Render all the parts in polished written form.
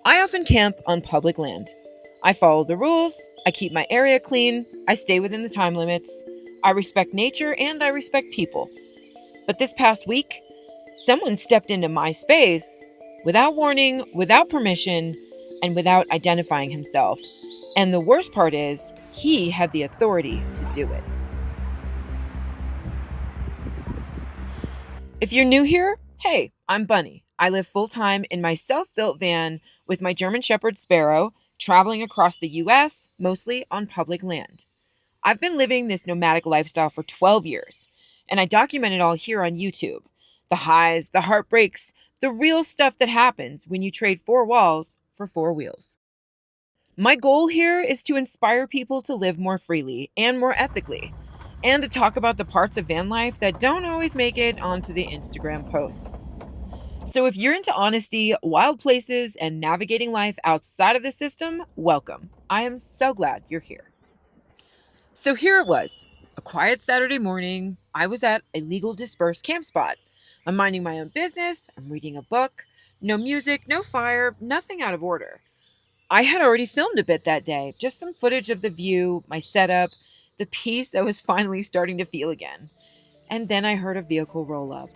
I often camp on public land. I follow the rules, I keep my area clean, I stay within the time limits, I respect nature, and I respect people. But this past week, someone stepped into my space without warning, without permission, and without identifying himself. And the worst part is, he had the authority to do it. If you're new here, hey, I'm Bunny. I live full time in my self built van with my German Shepherd Sparrow, traveling across the US, mostly on public land. I've been living this nomadic lifestyle for 12 years, and I document it all here on YouTube. The highs, the heartbreaks, the real stuff that happens when you trade four walls for four wheels. My goal here is to inspire people to live more freely and more ethically, and to talk about the parts of van life that don't always make it onto the Instagram posts. So if you're into honesty, wild places, and navigating life outside of the system, welcome. I am so glad you're here. So here it was, a quiet Saturday morning. I was at a legal dispersed camp spot. I'm minding my own business, I'm reading a book, no music, no fire, nothing out of order. I had already filmed a bit that day, just some footage of the view, my setup, the peace I was finally starting to feel again. And then I heard a vehicle roll up.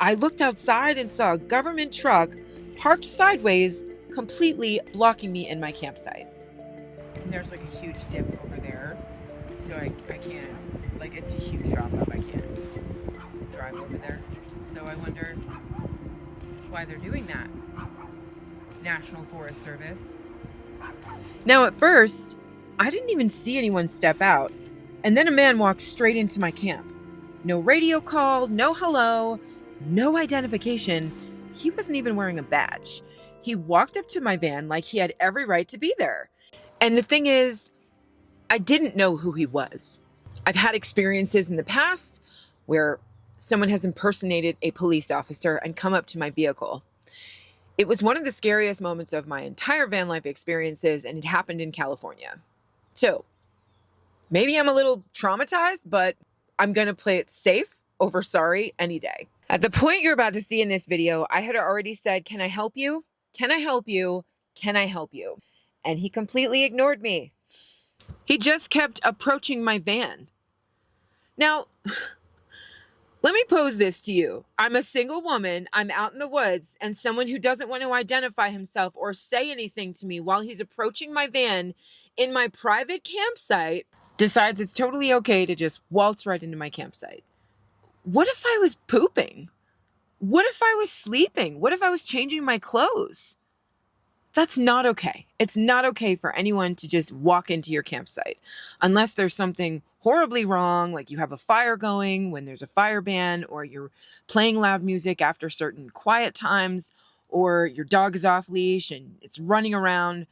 I looked outside and saw a government truck parked sideways, completely blocking me in my campsite. There's like a huge dip over there, so I can't, like, it's a huge drop off. I can't drive over there. So I wonder why they're doing that. National Forest Service. Now, at first, I didn't even see anyone step out, and then a man walked straight into my camp. No radio call, no hello, no identification. He wasn't even wearing a badge. He walked up to my van like he had every right to be there. And the thing is, I didn't know who he was. I've had experiences in the past where someone has impersonated a police officer and come up to my vehicle. It was one of the scariest moments of my entire van life experiences, and it happened in California. So, maybe I'm a little traumatized, but I'm going to play it safe over sorry any day. At the point you're about to see in this video, I had already said, "Can I help you? Can I help you? Can I help you?" And he completely ignored me. He just kept approaching my van. Now, let me pose this to you. I'm a single woman, I'm out in the woods, and someone who doesn't want to identify himself or say anything to me while he's approaching my van in my private campsite decides it's totally okay to just waltz right into my campsite. What if I was pooping? What if I was sleeping? What if I was changing my clothes? That's not okay. It's not okay for anyone to just walk into your campsite unless there's something horribly wrong, like you have a fire going when there's a fire ban, or you're playing loud music after certain quiet times, or your dog is off leash and it's running around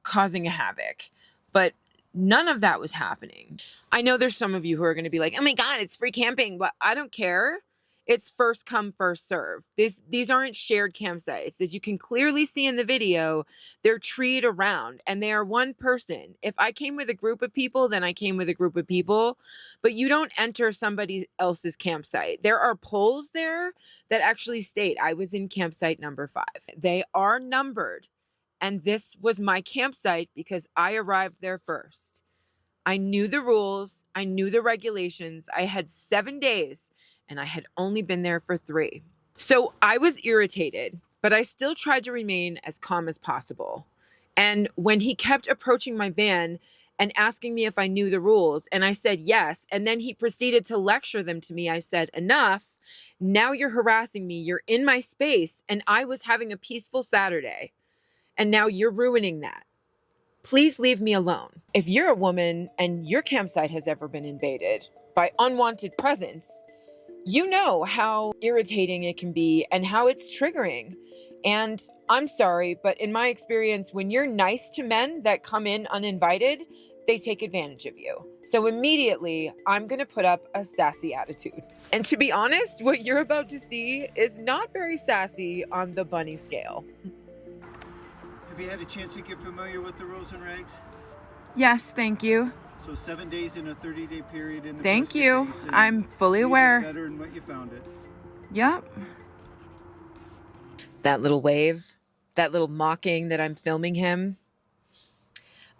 causing a havoc. But none of that was happening. I know there's some of you who are going to be like, "Oh my God, it's free camping," but I don't care. It's first come, first serve. These aren't shared campsites. As you can clearly see in the video, they're treed around and they are one person. If I came with a group of people, then I came with a group of people, but you don't enter somebody else's campsite. There are poles there that actually state I was in campsite number 5. They are numbered, and this was my campsite because I arrived there first. I knew the rules. I knew the regulations. I had 7 days and I had only been there for 3. So I was irritated, but I still tried to remain as calm as possible. And when he kept approaching my van and asking me if I knew the rules, and I said yes, and then he proceeded to lecture them to me, I said, "Enough. Now you're harassing me. You're in my space, and I was having a peaceful Saturday, and now you're ruining that. Please leave me alone." If you're a woman and your campsite has ever been invaded by unwanted presence, you know how irritating it can be and how it's triggering. And I'm sorry, but in my experience, when you're nice to men that come in uninvited, they take advantage of you. So immediately, I'm going to put up a sassy attitude. And to be honest, what you're about to see is not very sassy on the bunny scale. Have you had a chance to get familiar with the rules and regs? Yes, thank you. So 7 days in a 30-day period in the Thank you. Basin. I'm fully Leave it aware. better than what you found it. Yep. That little wave, that little mocking that I'm filming him.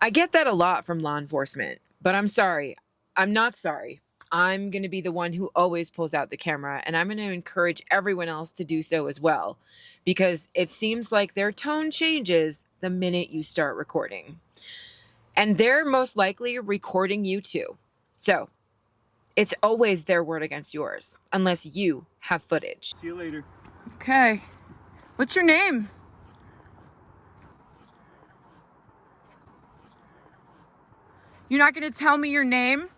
I get that a lot from law enforcement, but I'm sorry. I'm not sorry. I'm going to be the one who always pulls out the camera, and I'm going to encourage everyone else to do so as well, because it seems like their tone changes the minute you start recording. And they're most likely recording you too. So it's always their word against yours, unless you have footage. See you later. Okay. What's your name? You're not going to tell me your name?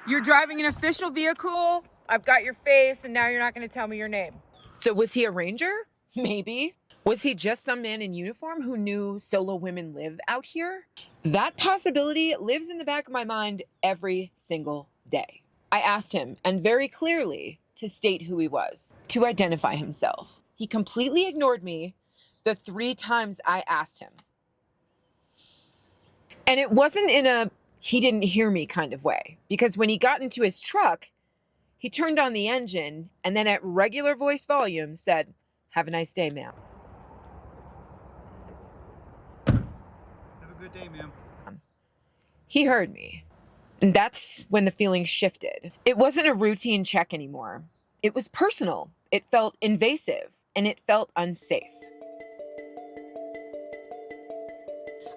You're driving an official vehicle. I've got your face, and now you're not going to tell me your name. So was he a ranger? Maybe. Was he just some man in uniform who knew solo women live out here? That possibility lives in the back of my mind every single day. I asked him, and very clearly, to state who he was, to identify himself. He completely ignored me the 3 times I asked him. And it wasn't in a he didn't hear me kind of way, because when he got into his truck, he turned on the engine and then at regular voice volume said, "Have a nice day, ma'am." Have a good day, ma'am. He heard me. And that's when the feeling shifted. It wasn't a routine check anymore. It was personal. It felt invasive, and it felt unsafe.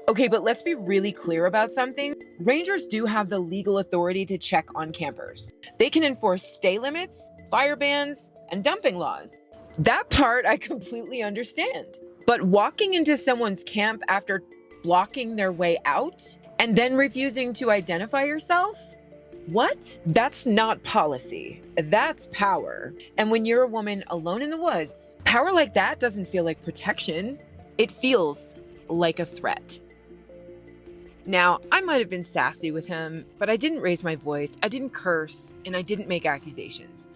Okay, but let's be really clear about something. Rangers do have the legal authority to check on campers. They can enforce stay limits, fire bans, and dumping laws. That part I completely understand. But walking into someone's camp after blocking their way out and then refusing to identify yourself? What? That's not policy. That's power. And when you're a woman alone in the woods, power like that doesn't feel like protection. It feels like a threat. Now, I might have been sassy with him, but I didn't raise my voice, I didn't curse, and I didn't make accusations.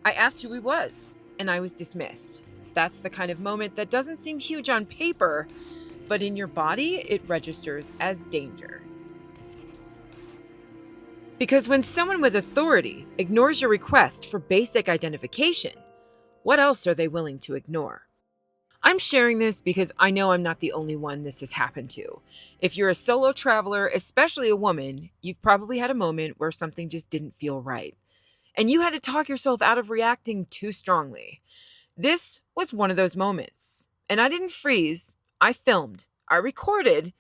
I asked who he was, and I was dismissed. That's the kind of moment that doesn't seem huge on paper, but in your body, it registers as danger. Because when someone with authority ignores your request for basic identification, what else are they willing to ignore? I'm sharing this because I know I'm not the only one this has happened to. If you're a solo traveler, especially a woman, you've probably had a moment where something just didn't feel right, and you had to talk yourself out of reacting too strongly. This was one of those moments, and I didn't freeze. I filmed. I recorded,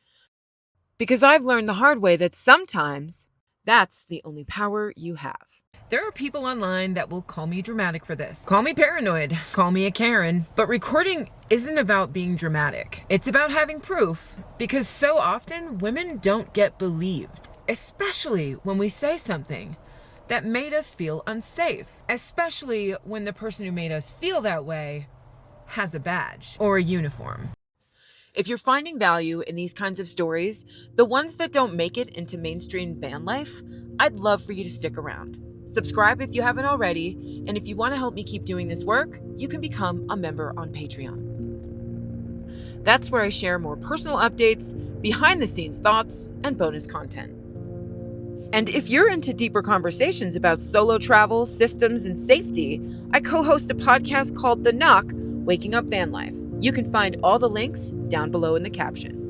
because I've learned the hard way that sometimes that's the only power you have. There are people online that will call me dramatic for this. Call me paranoid. Call me a Karen. But recording isn't about being dramatic. It's about having proof, because so often women don't get believed, especially when we say something that made us feel unsafe, especially when the person who made us feel that way has a badge or a uniform. If you're finding value in these kinds of stories, the ones that don't make it into mainstream van life, I'd love for you to stick around. Subscribe if you haven't already, and if you want to help me keep doing this work, you can become a member on Patreon. That's where I share more personal updates, behind-the-scenes thoughts, and bonus content. And if you're into deeper conversations about solo travel, systems, and safety, I co-host a podcast called The Knock, Waking Up Van Life. You can find all the links down below in the caption.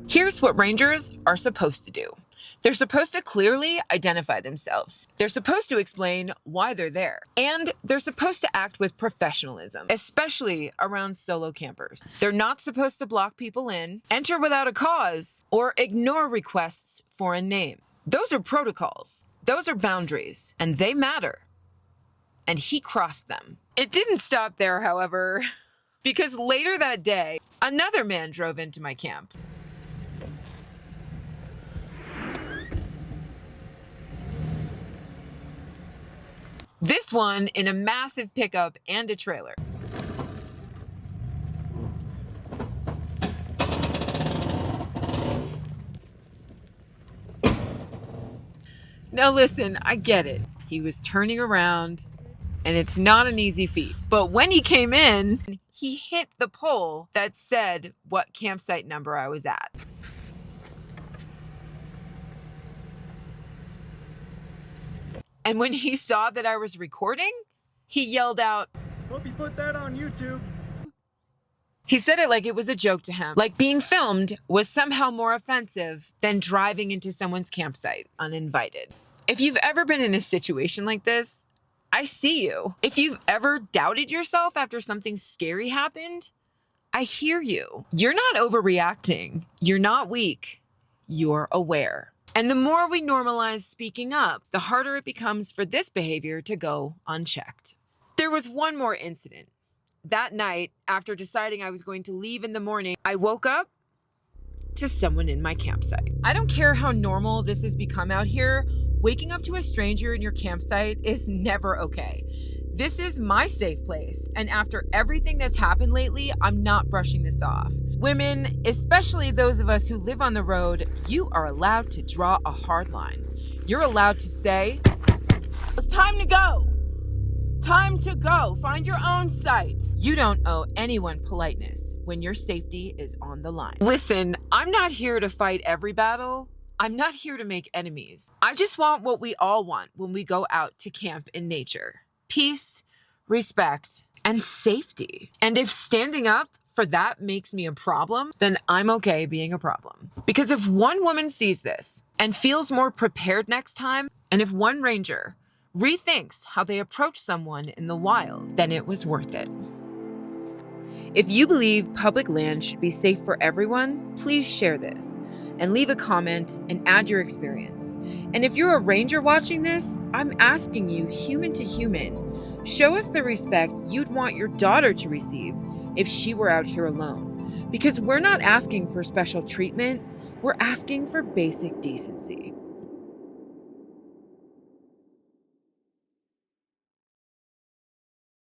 Here's what Rangers are supposed to do. They're supposed to clearly identify themselves. They're supposed to explain why they're there. And they're supposed to act with professionalism, especially around solo campers. They're not supposed to block people in, enter without a cause, or ignore requests for a name. Those are protocols. Those are boundaries, and they matter. And he crossed them. It didn't stop there, however, because later that day, another man drove into my camp. This one in a massive pickup and a trailer. Now listen, I get it. He was turning around, and it's not an easy feat. But when he came in, he hit the pole that said what campsite number I was at. And when he saw that I was recording, he yelled out, Hope you put that on YouTube. he said it like it was a joke to him, like being filmed was somehow more offensive than driving into someone's campsite uninvited. If you've ever been in a situation like this, I see you. If you've ever doubted yourself after something scary happened, I hear you. You're not overreacting. You're not weak. You're aware. And the more we normalize speaking up, the harder it becomes for this behavior to go unchecked. There was one more incident. That night, after deciding I was going to leave in the morning, I woke up to someone in my campsite. I don't care how normal this has become out here, waking up to a stranger in your campsite is never okay. This is my safe place, and after everything that's happened lately, I'm not brushing this off. Women, especially those of us who live on the road, you are allowed to draw a hard line. You're allowed to say, It's time to go. Time to go. Find your own site. you don't owe anyone politeness when your safety is on the line. Listen, I'm not here to fight every battle. I'm not here to make enemies. I just want what we all want when we go out to camp in nature: peace, respect, and safety. And if standing up for that makes me a problem, then I'm okay being a problem. Because if one woman sees this and feels more prepared next time, and if one ranger rethinks how they approach someone in the wild, then it was worth it. If you believe public land should be safe for everyone, please share this and leave a comment and add your experience. And if you're a ranger watching this, I'm asking you, human to human, show us the respect you'd want your daughter to receive if she were out here alone. Because we're not asking for special treatment, we're asking for basic decency.